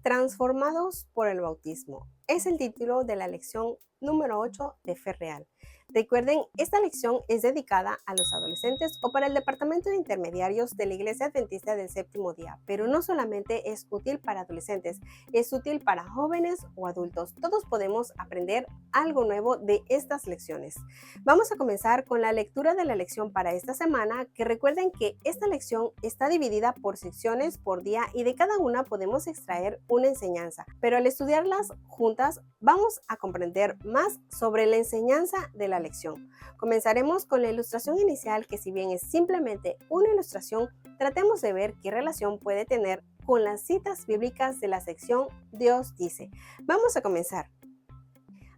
Transformados por el bautismo. Es el título de la lección número 8 de Fe Real. Recuerden, esta lección es dedicada a los adolescentes o para el departamento de intermediarios de la Iglesia Adventista del Séptimo Día, pero no solamente es útil para adolescentes, es útil para jóvenes o adultos. Todos podemos aprender algo nuevo de estas lecciones. Vamos a comenzar con la lectura de la lección para esta semana, que recuerden que esta lección está dividida por secciones por día y de cada una podemos extraer una enseñanza, pero al estudiarlas juntas vamos a comprender más sobre la enseñanza de la lección. Comenzaremos con la ilustración inicial, que si bien es simplemente una ilustración, tratemos de ver qué relación puede tener con las citas bíblicas de la sección Dios dice. Vamos a comenzar.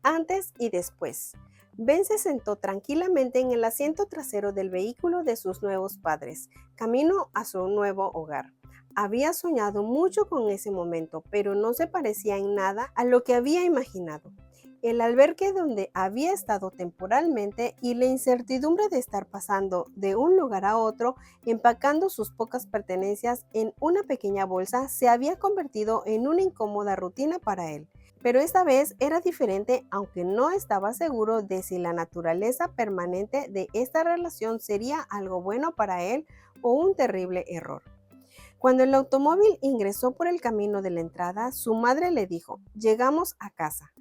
Antes y después. Ben se sentó tranquilamente en el asiento trasero del vehículo de sus nuevos padres, camino a su nuevo hogar. Había soñado mucho con ese momento, pero no se parecía en nada a lo que había imaginado. El albergue donde había estado temporalmente y la incertidumbre de estar pasando de un lugar a otro, empacando sus pocas pertenencias en una pequeña bolsa, se había convertido en una incómoda rutina para él. Pero esta vez era diferente, aunque no estaba seguro de si la naturaleza permanente de esta relación sería algo bueno para él o un terrible error. Cuando el automóvil ingresó por el camino de la entrada, su madre le dijo: "Llegamos a casa".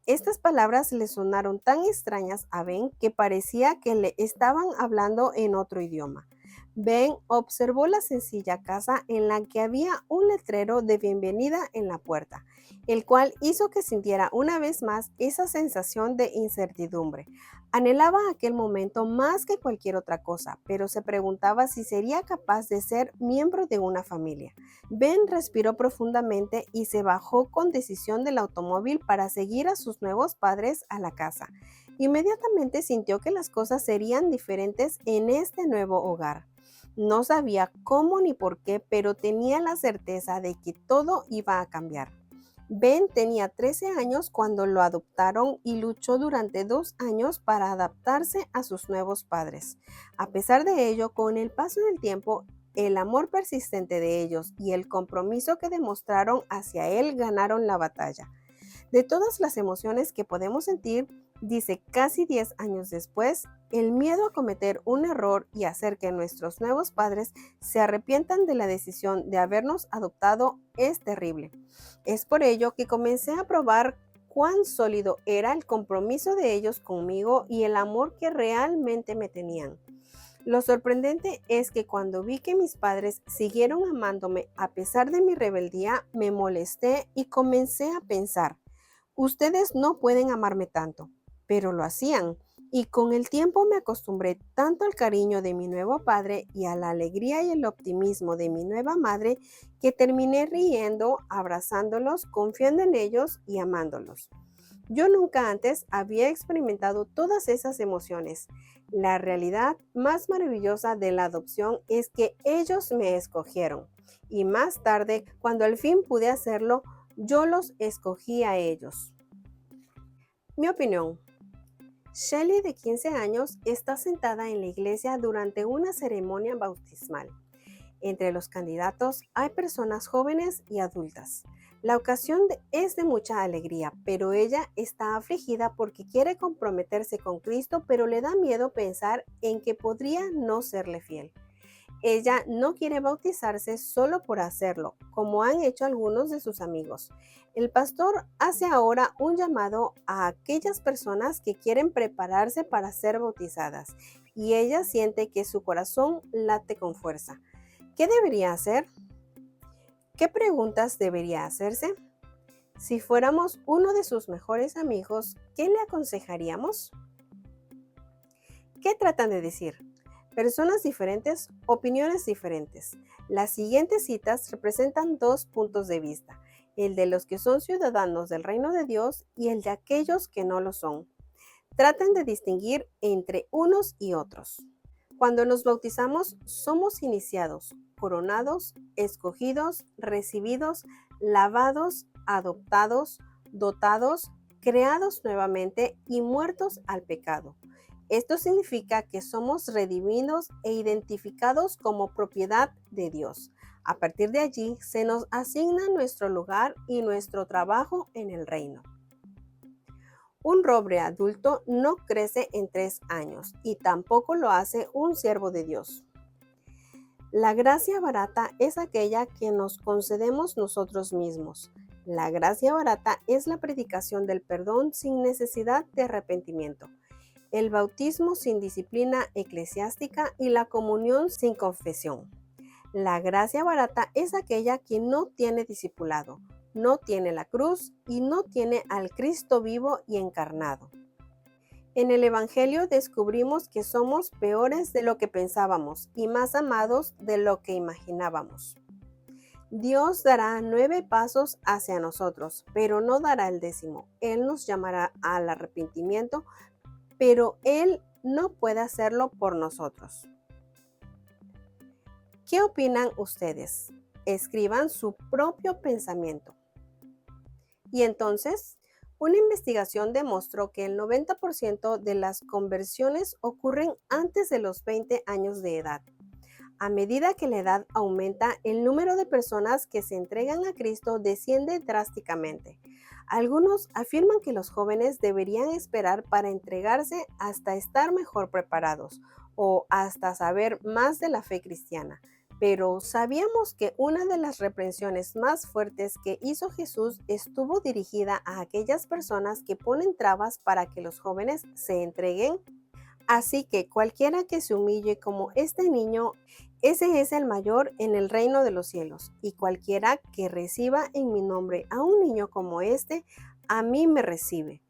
Estas palabras le sonaron tan extrañas a Ben que parecía que le estaban hablando en otro idioma. Ben observó la sencilla casa en la que había un letrero de bienvenida en la puerta, el cual hizo que sintiera una vez más esa sensación de incertidumbre. Anhelaba aquel momento más que cualquier otra cosa, pero se preguntaba si sería capaz de ser miembro de una familia. Ben respiró profundamente y se bajó con decisión del automóvil para seguir a sus nuevos padres a la casa. Inmediatamente sintió que las cosas serían diferentes en este nuevo hogar. No sabía cómo ni por qué, pero tenía la certeza de que todo iba a cambiar. Ben tenía 13 años cuando lo adoptaron y luchó durante 2 años para adaptarse a sus nuevos padres. A pesar de ello, con el paso del tiempo, el amor persistente de ellos y el compromiso que demostraron hacia él ganaron la batalla. De todas las emociones que podemos sentir, dice, casi 10 años después, el miedo a cometer un error y hacer que nuestros nuevos padres se arrepientan de la decisión de habernos adoptado es terrible. Es por ello que comencé a probar cuán sólido era el compromiso de ellos conmigo y el amor que realmente me tenían. Lo sorprendente es que cuando vi que mis padres siguieron amándome a pesar de mi rebeldía, me molesté y comencé a pensar: ustedes no pueden amarme tanto, pero lo hacían. Y con el tiempo me acostumbré tanto al cariño de mi nuevo padre y a la alegría y el optimismo de mi nueva madre, que terminé riendo, abrazándolos, confiando en ellos y amándolos. Yo nunca antes había experimentado todas esas emociones. La realidad más maravillosa de la adopción es que ellos me escogieron. Y más tarde, cuando al fin pude hacerlo, yo los escogí a ellos. Mi opinión. Shelley, de 15 años, está sentada en la iglesia durante una ceremonia bautismal. Entre los candidatos hay personas jóvenes y adultas. La ocasión es de mucha alegría, pero ella está afligida porque quiere comprometerse con Cristo, pero le da miedo pensar en que podría no serle fiel. Ella no quiere bautizarse solo por hacerlo, como han hecho algunos de sus amigos. El pastor hace ahora un llamado a aquellas personas que quieren prepararse para ser bautizadas, y ella siente que su corazón late con fuerza. ¿Qué debería hacer? ¿Qué preguntas debería hacerse? Si fuéramos uno de sus mejores amigos, ¿qué le aconsejaríamos? ¿Qué tratan de decir? Personas diferentes, opiniones diferentes. Las siguientes citas representan dos puntos de vista: el de los que son ciudadanos del reino de Dios y el de aquellos que no lo son. Traten de distinguir entre unos y otros. Cuando nos bautizamos, somos iniciados, coronados, escogidos, recibidos, lavados, adoptados, dotados, creados nuevamente y muertos al pecado. Esto significa que somos redimidos e identificados como propiedad de Dios. A partir de allí se nos asigna nuestro lugar y nuestro trabajo en el reino. Un roble adulto no crece en 3 años y tampoco lo hace un siervo de Dios. La gracia barata es aquella que nos concedemos nosotros mismos. La gracia barata es la predicación del perdón sin necesidad de arrepentimiento, el bautismo sin disciplina eclesiástica y la comunión sin confesión. La gracia barata es aquella que no tiene discipulado, no tiene la cruz y no tiene al Cristo vivo y encarnado. En el Evangelio descubrimos que somos peores de lo que pensábamos y más amados de lo que imaginábamos. Dios dará 9 pasos hacia nosotros, pero no dará el 10º. Él nos llamará al arrepentimiento, pero Él no puede hacerlo por nosotros. ¿Qué opinan ustedes? Escriban su propio pensamiento. Y entonces, una investigación demostró que el 90% de las conversiones ocurren antes de los 20 años de edad. A medida que la edad aumenta, el número de personas que se entregan a Cristo desciende drásticamente. Algunos afirman que los jóvenes deberían esperar para entregarse hasta estar mejor preparados o hasta saber más de la fe cristiana. Pero ¿sabíamos que una de las reprensiones más fuertes que hizo Jesús estuvo dirigida a aquellas personas que ponen trabas para que los jóvenes se entreguen? Así que cualquiera que se humille como este niño, ese es el mayor en el reino de los cielos. Y cualquiera que reciba en mi nombre a un niño como este, a mí me recibe.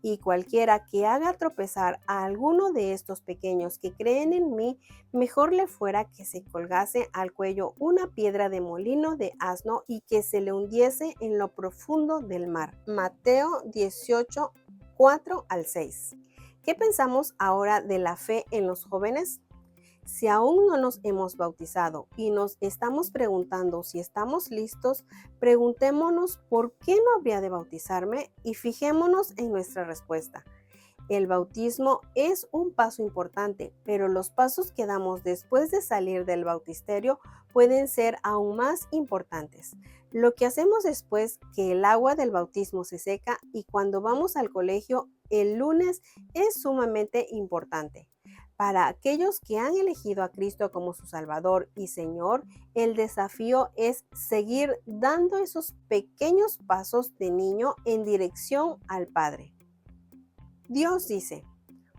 Y cualquiera que haga tropezar a alguno de estos pequeños que creen en mí, mejor le fuera que se colgase al cuello una piedra de molino de asno y que se le hundiese en lo profundo del mar. Mateo 18, 4 al 6. ¿Qué pensamos ahora de la fe en los jóvenes? Si aún no nos hemos bautizado y nos estamos preguntando si estamos listos, preguntémonos por qué no habría de bautizarme y fijémonos en nuestra respuesta. El bautismo es un paso importante, pero los pasos que damos después de salir del bautisterio pueden ser aún más importantes. Lo que hacemos después que el agua del bautismo se seca y cuando vamos al colegio el lunes es sumamente importante. Para aquellos que han elegido a Cristo como su Salvador y Señor, el desafío es seguir dando esos pequeños pasos de niño en dirección al Padre. Dios dice,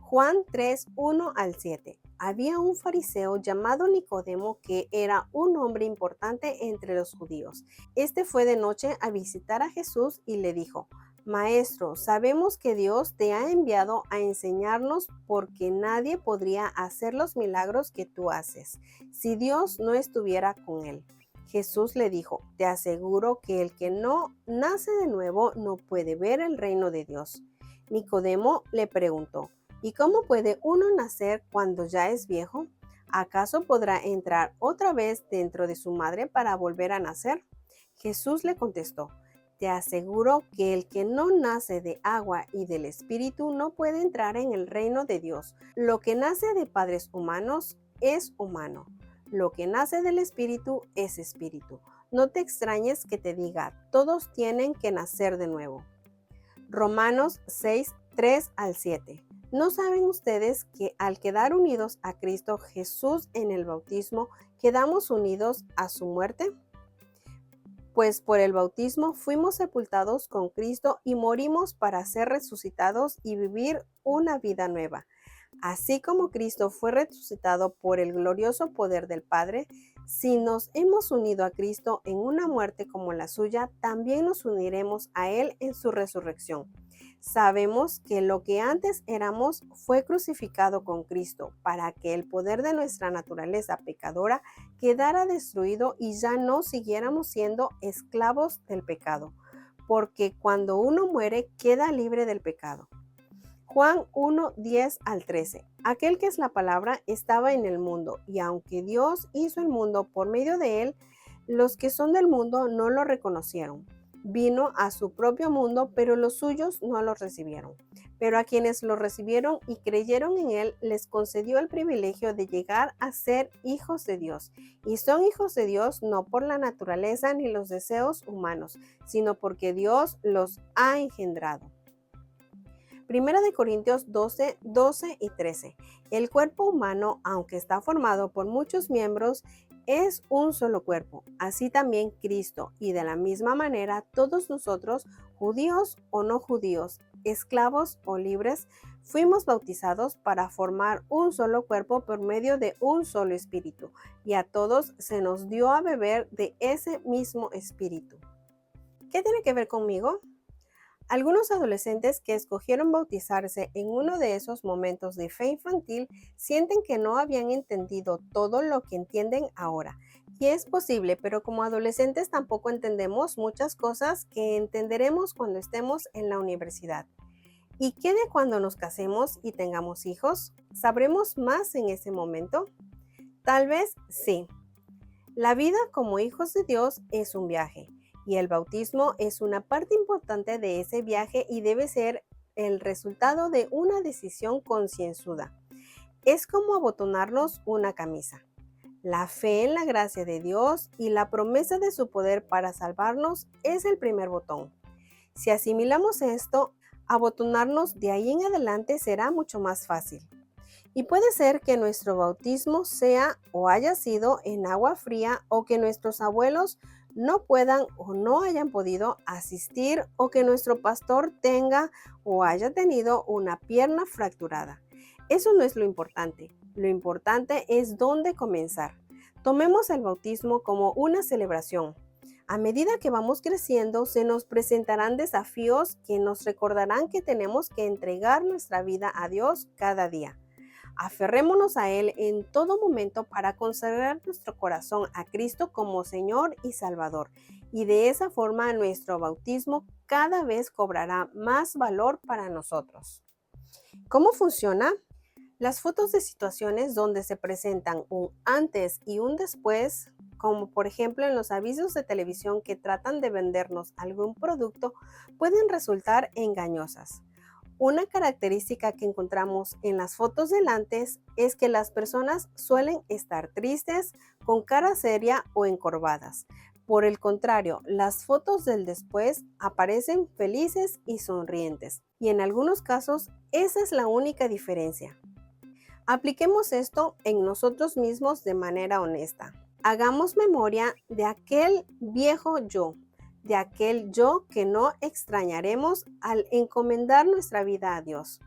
Juan 3, 1 al 7. Había un fariseo llamado Nicodemo que era un hombre importante entre los judíos. Este fue de noche a visitar a Jesús y le dijo, Maestro, sabemos que Dios te ha enviado a enseñarnos porque nadie podría hacer los milagros que tú haces si Dios no estuviera con él. Jesús le dijo, te aseguro que el que no nace de nuevo no puede ver el reino de Dios. Nicodemo le preguntó, ¿y cómo puede uno nacer cuando ya es viejo? ¿Acaso podrá entrar otra vez dentro de su madre para volver a nacer? Jesús le contestó, te aseguro que el que no nace de agua y del Espíritu no puede entrar en el reino de Dios. Lo que nace de padres humanos es humano. Lo que nace del Espíritu es Espíritu. No te extrañes que te diga, todos tienen que nacer de nuevo. Romanos 6, 3 al 7. ¿No saben ustedes que al quedar unidos a Cristo Jesús en el bautismo, quedamos unidos a su muerte? Pues por el bautismo fuimos sepultados con Cristo y morimos para ser resucitados y vivir una vida nueva. Así como Cristo fue resucitado por el glorioso poder del Padre, si nos hemos unido a Cristo en una muerte como la suya, también nos uniremos a Él en su resurrección. Sabemos que lo que antes éramos fue crucificado con Cristo para que el poder de nuestra naturaleza pecadora quedara destruido y ya no siguiéramos siendo esclavos del pecado, porque cuando uno muere queda libre del pecado. Juan 1, 10 al 13. Aquel que es la palabra estaba en el mundo, y aunque Dios hizo el mundo por medio de él, los que son del mundo no lo reconocieron. Vino a su propio mundo, pero los suyos no lo recibieron. Pero a quienes lo recibieron y creyeron en él, les concedió el privilegio de llegar a ser hijos de Dios. Y son hijos de Dios no por la naturaleza ni los deseos humanos, sino porque Dios los ha engendrado. Primera de Corintios 12, 12 y 13. El cuerpo humano, aunque está formado por muchos miembros, es un solo cuerpo. Así también Cristo, y de la misma manera todos nosotros, judíos o no judíos, esclavos o libres, fuimos bautizados para formar un solo cuerpo por medio de un solo espíritu, y a todos se nos dio a beber de ese mismo espíritu. ¿Qué tiene que ver conmigo? Algunos adolescentes que escogieron bautizarse en uno de esos momentos de fe infantil sienten que no habían entendido todo lo que entienden ahora. Y es posible, pero como adolescentes tampoco entendemos muchas cosas que entenderemos cuando estemos en la universidad. ¿Y qué de cuando nos casemos y tengamos hijos? ¿Sabremos más en ese momento? Tal vez sí. La vida como hijos de Dios es un viaje y el bautismo es una parte importante de ese viaje y debe ser el resultado de una decisión concienzuda. Es como abotonarnos una camisa. La fe en la gracia de Dios y la promesa de su poder para salvarnos es el primer botón. Si asimilamos esto, abotonarnos de ahí en adelante será mucho más fácil. Y puede ser que nuestro bautismo sea o haya sido en agua fría o que nuestros abuelos no puedan o no hayan podido asistir o que nuestro pastor tenga o haya tenido una pierna fracturada. Eso no es lo importante. Lo importante es dónde comenzar. Tomemos el bautismo como una celebración. A medida que vamos creciendo, se nos presentarán desafíos que nos recordarán que tenemos que entregar nuestra vida a Dios cada día. Aferrémonos a Él en todo momento para consagrar nuestro corazón a Cristo como Señor y Salvador. Y de esa forma nuestro bautismo cada vez cobrará más valor para nosotros. ¿Cómo funciona? Las fotos de situaciones donde se presentan un antes y un después, como por ejemplo en los avisos de televisión que tratan de vendernos algún producto, pueden resultar engañosas. Una característica que encontramos en las fotos del antes es que las personas suelen estar tristes, con cara seria o encorvadas. Por el contrario, las fotos del después aparecen felices y sonrientes. Y en algunos casos, esa es la única diferencia. Apliquemos esto en nosotros mismos de manera honesta. Hagamos memoria de aquel viejo yo, de aquel yo que no extrañaremos al encomendar nuestra vida a Dios.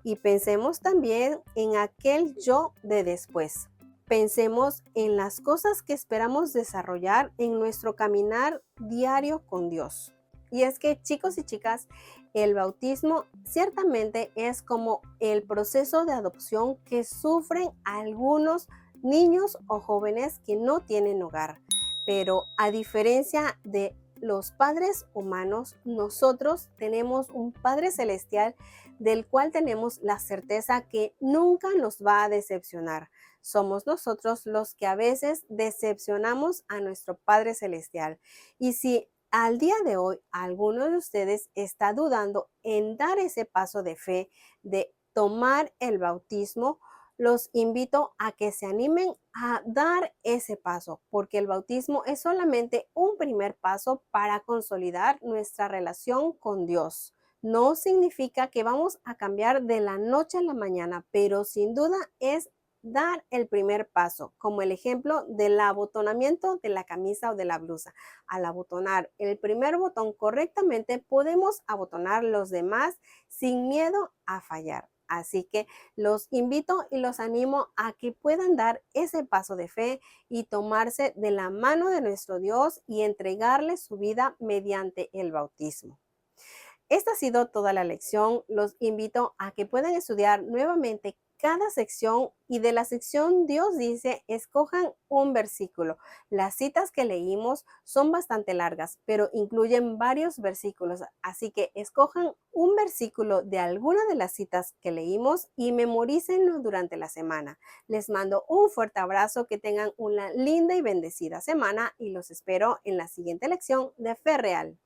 Y pensemos también en aquel yo de después. Pensemos en las cosas que esperamos desarrollar en nuestro caminar diario con Dios. Y es que, chicos y chicas, el bautismo ciertamente es como el proceso de adopción que sufren algunos niños o jóvenes que no tienen hogar. Pero a diferencia de los padres humanos, nosotros tenemos un Padre Celestial del cual tenemos la certeza que nunca nos va a decepcionar. Somos nosotros los que a veces decepcionamos a nuestro Padre Celestial. Y si al día de hoy alguno de ustedes está dudando en dar ese paso de fe, de tomar el bautismo, los invito a que se animen a dar ese paso, porque el bautismo es solamente un primer paso para consolidar nuestra relación con Dios. No significa que vamos a cambiar de la noche a la mañana, pero sin duda es dar el primer paso, como el ejemplo del abotonamiento de la camisa o de la blusa. Al abotonar el primer botón correctamente, podemos abotonar los demás sin miedo a fallar. Así que los invito y los animo a que puedan dar ese paso de fe y tomarse de la mano de nuestro Dios y entregarle su vida mediante el bautismo. Esta ha sido toda la lección. Los invito a que puedan estudiar nuevamente cada sección y de la sección Dios dice, escojan un versículo. Las citas que leímos son bastante largas, pero incluyen varios versículos, así que escojan un versículo de alguna de las citas que leímos y memorícenlo durante la semana. Les mando un fuerte abrazo, que tengan una linda y bendecida semana y los espero en la siguiente lección de Fe Real.